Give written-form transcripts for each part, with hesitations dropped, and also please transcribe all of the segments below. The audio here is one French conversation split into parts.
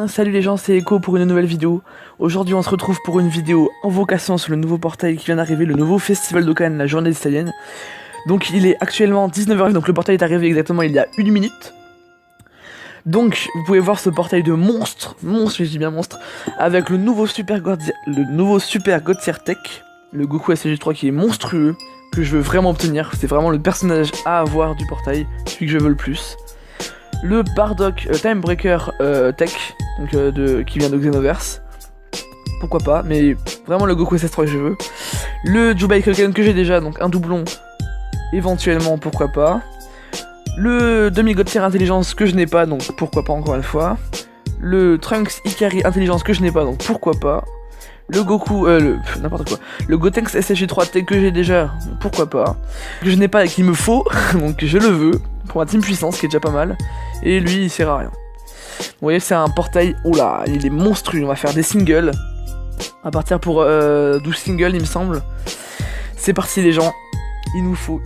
Salut les gens, c'est Echo pour une nouvelle vidéo. Aujourd'hui on se retrouve pour une vidéo invocation sur le nouveau portail qui vient d'arriver, le nouveau festival de Cannes, la journée des Saiyans. Donc il est actuellement 19h, donc le portail est arrivé exactement il y a 1 minute. Donc vous pouvez voir ce portail de monstre, je dis bien monstre, avec le nouveau Super God Tier Tech, le Goku SSJ3 qui est monstrueux, que je veux vraiment obtenir. C'est vraiment le personnage à avoir du portail, celui que je veux le plus. Le Bardock Timebreaker Tech, donc, qui vient de Xenoverse. Pourquoi pas, mais vraiment le Goku SS3 que je veux. Le Jubai Kulken que j'ai déjà, donc un doublon, éventuellement, pourquoi pas. Le demi-god tier intelligence que je n'ai pas, donc pourquoi pas encore une fois. Le Trunks Ikari intelligence que je n'ai pas, donc pourquoi pas. Le Goku, n'importe quoi. Le Gotenks SSJ3 Tech que j'ai déjà, donc pourquoi pas. Que je n'ai pas et qu'il me faut, donc je le veux. Pour ma team puissance, qui est déjà pas mal. Et lui, il sert à rien. Vous voyez, c'est un portail. Oula, il est monstrueux. On va faire des singles. On va partir pour 12 singles, il me semble. C'est parti, les gens. Il nous faut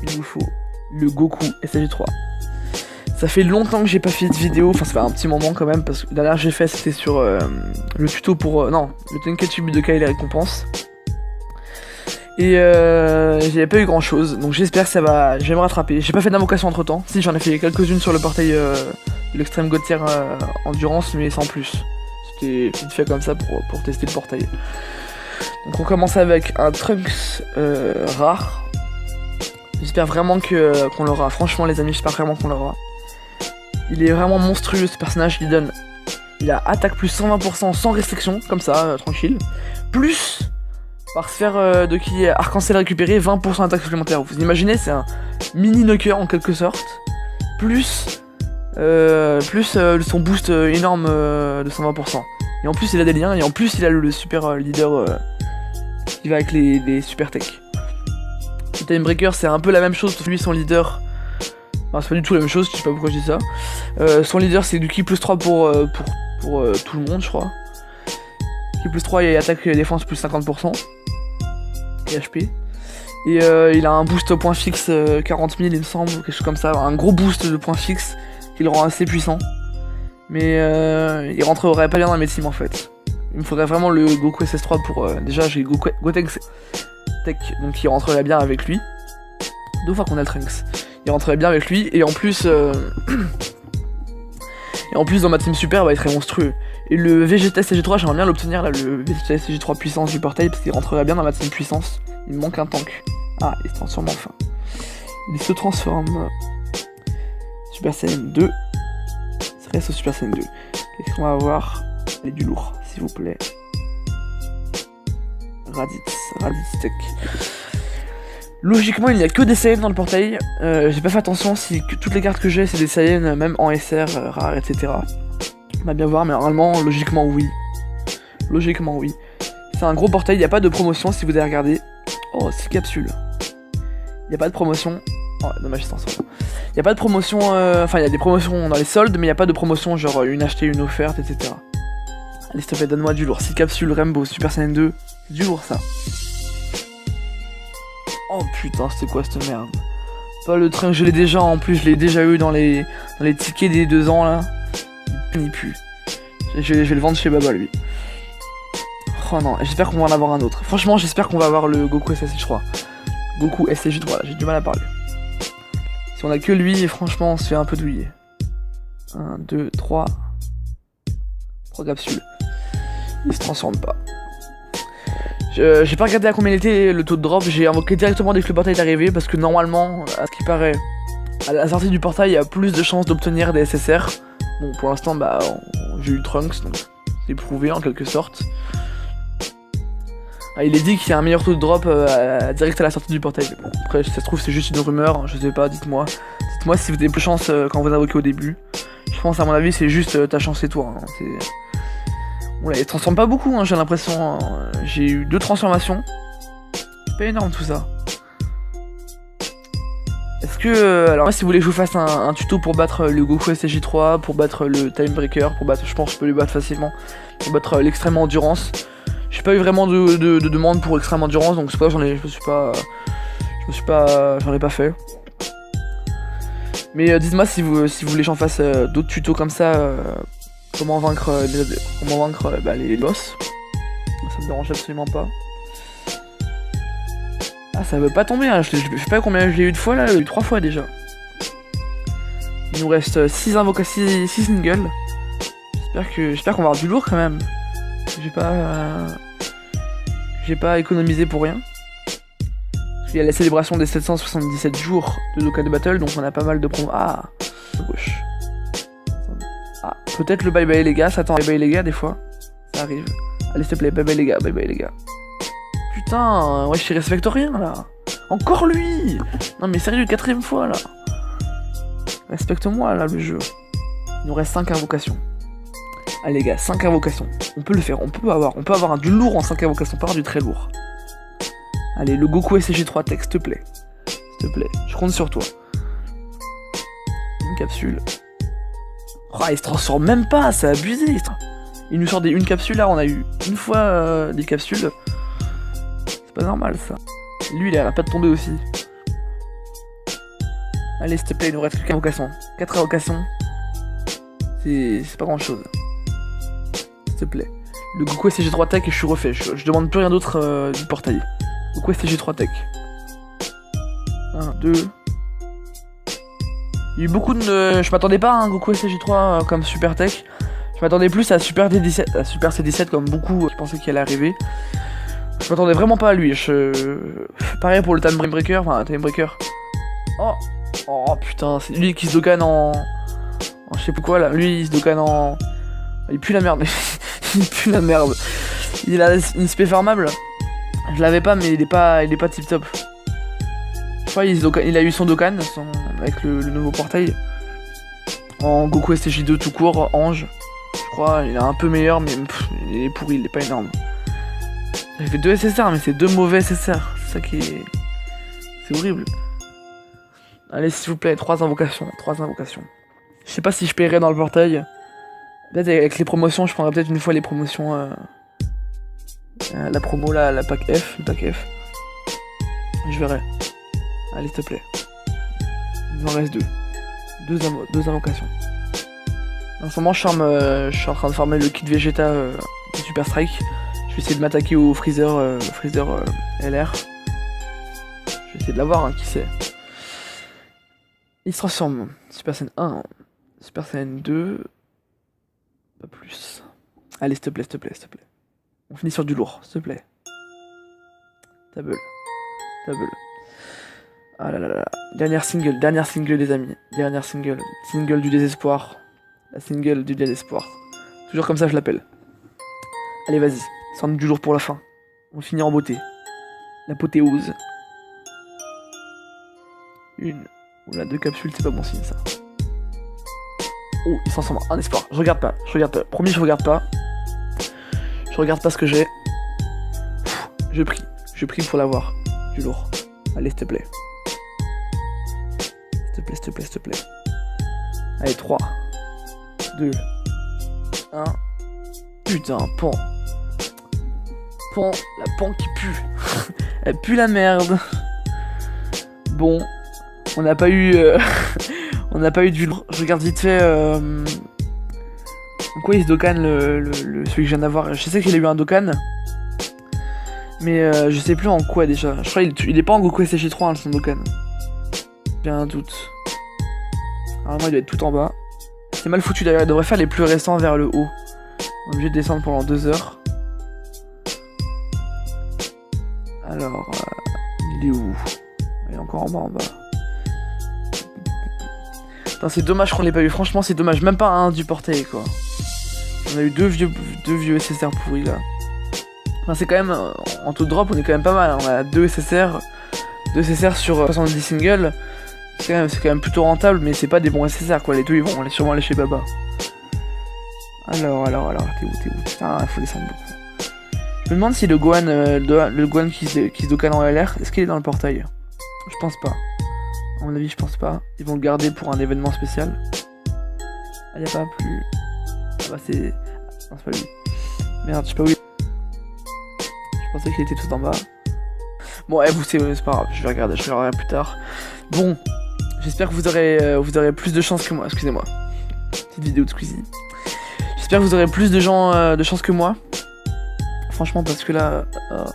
le Goku SSJ3. Ça fait longtemps que j'ai pas fait de vidéo. Enfin, ça fait un petit moment quand même. Parce que la dernière que j'ai fait, c'était sur le tuto pour. Non, le Tenkaichi Budokai et les récompenses. Et j'avais pas eu grand chose, donc j'espère que ça va. Je vais me rattraper. J'ai pas fait d'invocation entre temps. Si, j'en ai fait quelques-unes sur le portail de l'extrême god tier endurance, mais sans plus. C'était vite fait comme ça pour tester le portail. Donc on commence avec un Trunks rare. J'espère vraiment qu'on l'aura. Franchement, les amis, j'espère vraiment qu'on l'aura. Il est vraiment monstrueux ce personnage. Il a attaque plus 120% sans restriction, comme ça, tranquille. Plus. Par sphère de ki arc-en-ciel récupéré, 20% d'attaque supplémentaire. Vous imaginez, c'est un mini knocker en quelque sorte. Plus son boost énorme de 120%. Et en plus il a des liens, et en plus il a le super leader qui va avec les super tech. Le Timebreaker c'est un peu la même chose, sauf lui son leader. Enfin c'est pas du tout la même chose, je sais pas pourquoi je dis ça. Son leader c'est du ki plus 3 pour tout le monde je crois. Ki plus 3 et attaque et défense plus 50%. Et HP. Et il a un boost point fixe 40 000 il me semble, quelque chose comme ça, un gros boost de point fixe qui le rend assez puissant. Mais il rentrerait pas bien dans mes teams en fait. Il me faudrait vraiment le Goku SS3 pour... déjà j'ai Gotenks Tech, donc il rentrerait bien avec lui. 2 fois qu'on a le Trunks. Il rentrerait bien avec lui, et en plus... Et en plus dans ma team super bah, il serait monstrueux. Et le Vegeta SG3 j'aimerais bien l'obtenir là, le Vegeta SG3 puissance du portail, parce qu'il rentrerait bien dans ma team puissance. Il me manque un tank. Ah, il se transforme enfin. Il se transforme. Super Saiyan 2. Ça reste au Super Saiyan 2. Qu'est-ce qu'on va avoir? Allez, du lourd, s'il vous plaît. Raditz Tech. Logiquement, il n'y a que des Saiyans dans le portail. J'ai pas fait attention si toutes les cartes que j'ai, c'est des Saiyans, même en SR, rares, etc. On va bien voir, mais normalement, logiquement, oui. Logiquement, oui. C'est un gros portail, il n'y a pas de promotion si vous avez regardé. Oh, 6 capsules. Il n'y a pas de promotion. Oh, dommage, c'est ça. Il n'y a pas de promotion. Enfin, il y a des promotions dans les soldes, mais il n'y a pas de promotion, genre une achetée, une offerte, etc. Allez, s'il te plaît, donne-moi du lourd. 6 capsules, Rainbow, Super Saiyan 2. C'est du lourd, ça. Oh putain, c'était quoi cette merde? Pas le train que je l'ai déjà, en plus, je l'ai déjà eu dans les tickets des 2 ans là. Il pue. Je vais le vendre chez Baba lui. Oh non, j'espère qu'on va en avoir un autre. Franchement, j'espère qu'on va avoir le Goku SSJ3. Goku SSJ3, j'ai du mal à parler. Si on a que lui, franchement, on se fait un peu douiller. 1, 2, 3. 3 capsules. Il se transforme pas. J'ai pas regardé à combien il était le taux de drop, j'ai invoqué directement dès que le portail est arrivé, parce que normalement, à ce qui paraît, à la sortie du portail, il y a plus de chances d'obtenir des SSR. Bon, pour l'instant, bah, j'ai eu Trunks, donc c'est prouvé en quelque sorte. Ah, il est dit qu'il y a un meilleur taux de drop direct à la sortie du portail. Bon, après, si ça se trouve, c'est juste une rumeur, hein, je sais pas, dites-moi. Dites-moi si vous avez plus de chance quand vous invoquez au début. Je pense, à mon avis, c'est juste ta chance et toi. Hein, bon, là, il transforme pas beaucoup, hein, j'ai l'impression. Hein. J'ai eu 2 transformations. C'est pas énorme tout ça. Est-ce que... alors moi, si vous voulez que je vous fasse un tuto pour battre le Goku SSJ3, pour battre le Timebreaker, pour battre... Je pense que je peux le battre facilement. Pour battre l'extrême endurance. J'ai pas eu vraiment de demande pour extrême endurance, donc c'est pas que j'en ai pas fait. Mais dites-moi si vous voulez que j'en fasse d'autres tutos comme ça comment vaincre, les boss. Ça me dérange absolument pas. Ah, ça veut pas tomber, hein. Je sais pas combien je l'ai eu de fois là, j'ai eu 3 fois déjà. Il nous reste 6 invocations, 6 singles. J'espère qu'on va avoir du lourd quand même. J'ai pas économisé pour rien. Parce qu'il y a la célébration des 777 jours de Dokkan Battle, donc on a pas mal de promos. Ah, à gauche. Ah, peut-être le bye bye les gars, ça attend bye bye les gars des fois. Ça arrive. Allez s'il te plaît, bye bye les gars, bye bye les gars. Putain, ouais, je respecte rien là. Encore lui. Non mais sérieux, 4ème fois là. Respecte-moi là le jeu. Il nous reste 5 invocations. Allez les gars, 5 invocations. On peut le faire, on peut avoir du lourd en 5 invocations, pas du très lourd. Allez, le Goku SG3 Tech, s'il te plaît. S'il te plaît, je compte sur toi. Une capsule. Oh, il se transforme même pas, c'est abusé. Il nous sort une capsule là, on a eu une fois des capsules. C'est pas normal ça. Lui il a pas de tomber aussi. Allez s'il te plaît, il nous reste qu'une invocation. 4 invocations. C'est pas grand chose. S'il te plaît. Le Goku SG3 Tech et je suis refait. Je demande plus rien d'autre du portail. Goku SG3 Tech. 1, 2. Il y a eu beaucoup de... Je m'attendais pas à un Goku SG3 comme Super Tech. Je m'attendais plus à Super D17, à Super C17 comme beaucoup je pensais qu'il allait arriver. Je m'attendais vraiment pas à lui. Pareil pour le Time Breaker. Enfin, Time Breaker. Oh putain, c'est lui qui se Dokkan en je sais plus quoi là. Lui il se Dokkan en... Il pue la merde. Il pue la merde. Il a une spé farmable. Je l'avais pas mais il est pas tip top. Je crois il a eu son Dokkan avec le nouveau portail. En Goku STJ2 tout court, Ange. Je crois il est un peu meilleur mais il est pourri, il est pas énorme. Il fait 2 SSR mais c'est 2 mauvais SSR. C'est ça qui est... C'est horrible. Allez s'il vous plaît, 3 invocations. Je sais pas si je paierai dans le portail. Peut-être avec les promotions, je prendrai peut-être une fois les promotions. La promo là, le pack F. Je verrai. Allez s'il te plaît. Il m'en reste 2. Deux invocations. En ce moment je suis en train de farmer le kit Vegeta de Super Strike. Je vais essayer de m'attaquer au Freezer LR. Je vais essayer de l'avoir, hein, qui sait. Il se transforme. Super Saiyan 1. Super Saiyan 2. Pas plus. Allez, s'il te plaît. On finit sur du lourd, s'il te plaît. Table. Ah là là là. Dernière single les amis. Single du désespoir. La single du désespoir. Toujours comme ça je l'appelle. Allez vas-y. Sans du lourd pour la fin. On finit en beauté. L'apothéose. Oula, 2 capsules, c'est pas bon signe ça. Oh, il s'en sort un espoir. Je regarde pas. Promis, je regarde pas. Je regarde pas ce que j'ai. Je prie pour l'avoir. Du lourd. Allez, s'il te plaît. S'il te plaît. Allez, 3, 2, 1. Putain, Pan. La Pan qui pue. Elle pue la merde. Bon. On n'a pas eu du lourd. Je regarde vite fait en quoi il se Dokkan celui que je viens d'avoir. Je sais qu'il a eu un Dokkan. Mais je sais plus en quoi déjà. Je crois qu'il est pas en Goku SG3 son Dokkan. J'ai un doute. Normalement il doit être tout en bas. C'est mal foutu d'ailleurs, il devrait faire les plus récents vers le haut. On est obligé de descendre pendant 2 heures. Alors, il est où? Il est encore en bas. Putain, c'est dommage qu'on l'ait pas eu, franchement c'est dommage, même pas un du portail quoi. On a eu deux vieux SSR pourris là. Enfin c'est quand même, en taux de drop on est quand même pas mal, hein. On a 2 SSR sur 70 singles. C'est quand même plutôt rentable mais c'est pas des bons SSR quoi, les deux ils vont sûrement aller chez Baba. Alors, t'es où? Putain, il faut descendre beaucoup. Je me demande si le Gohan qui se Dokkan en LR, est-ce qu'il est dans le portail? Je pense pas. À mon avis, je pense pas. Ils vont le garder pour un événement spécial. Ah, y'a pas plus. Ah bah c'est... Non, c'est pas lui. Merde, je sais pas où il... Je pensais qu'il était tout en bas. Bon, c'est pas grave, je vais regarder plus tard. Bon, j'espère que vous aurez plus de chance que moi, excusez-moi. Petite vidéo de Squeezie. J'espère que vous aurez plus de gens de chance que moi. Franchement, parce que là,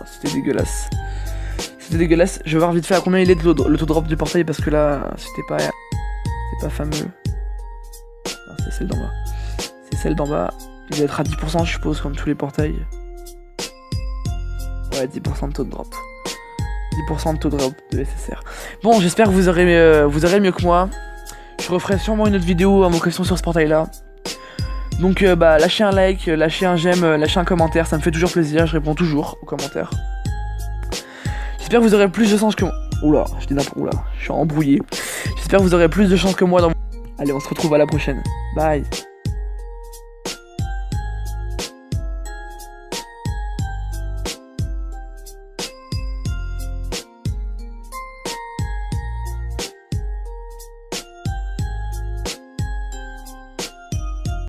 c'était dégueulasse. C'était dégueulasse. Je vais voir vite fait à combien il est le taux drop du portail parce que là, c'était pas fameux. Non, c'est celle d'en bas. C'est celle d'en bas. Il va être à 10%, je suppose, comme tous les portails. Ouais, 10% de taux de drop. 10% de taux de drop de SSR. Bon, j'espère que vous aurez mieux que moi. Je referai sûrement une autre vidéo en question sur ce portail là. Donc bah lâchez un like, lâchez un j'aime, lâchez un commentaire, ça me fait toujours plaisir, je réponds toujours aux commentaires. J'espère que vous aurez plus de chance que moi. Oula, je dis n'importe quoi, je suis embrouillé. J'espère que vous aurez plus de chance que moi dans... Allez, on se retrouve à la prochaine. Bye.